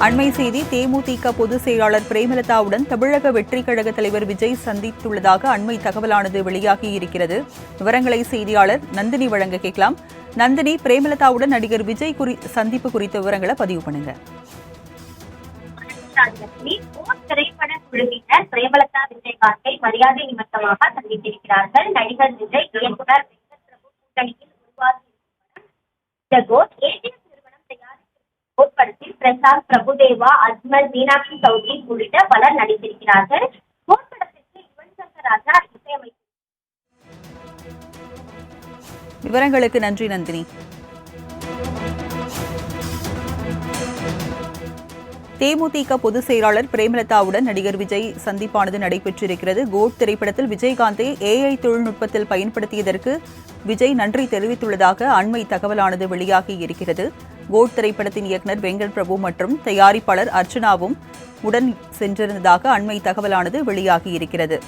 அண்மை செய்தி தேமுதிக பொதுச் செயலாளர் பிரேமலதாவுடன் தமிழக வெற்றிக் கழக தலைவர் விஜய் சந்தித்துள்ளதாக அண்மை தகவலானது வெளியாகியிருக்கிறது. விவரங்களை செய்தியாளர் நந்தினி வழங்க கேட்கலாம். நந்தினி, பிரேமலதாவுடன் நடிகர் விஜய் சந்திப்பு குறித்த விவரங்களை பதிவு பண்ணுங்க. திரைப்பட குழுவினர் பிரேமலதா விஜயகாந்தை மரியாதை நிமித்தமாக சந்தித்திருக்கிறார்கள். நடிகர் விஜய் இயக்குனர் வெங்கட் பிரபு கூட்டணியில் உருவாகி நிறுவனம் தயாரித்த படத்தில் பிரசாந்த், பிரபுதேவா, அஜ்மல், மீனாட்சி சௌத்ரி உள்ளிட்ட பலர் நடித்திருக்கிறார்கள். படத்திற்கு யுவன் சங்கர் ராஜா இசையமைத்தார். விவரங்களுக்கு நன்றி நந்தினி. தேமுதிக பொதுச் செயலாளர் பிரேமலதாவுடன் நடிகர் விஜய் சந்திப்பானது நடைபெற்றிருக்கிறது. கோட் திரைப்படத்தில் விஜயகாந்தை AI தொழில்நுட்பத்தில் பயன்படுத்தியதற்கு விஜய் நன்றி தெரிவித்துள்ளதாக அண்மை தகவலானது வெளியாகி இருக்கிறது. கோட் திரைப்படத்தின் இயக்குநர் வெங்கட் பிரபு மற்றும் தயாரிப்பாளர் அர்ச்சனாவும் உடன் சென்றிருந்ததாக அண்மை தகவலானது வெளியாகி இருக்கிறது.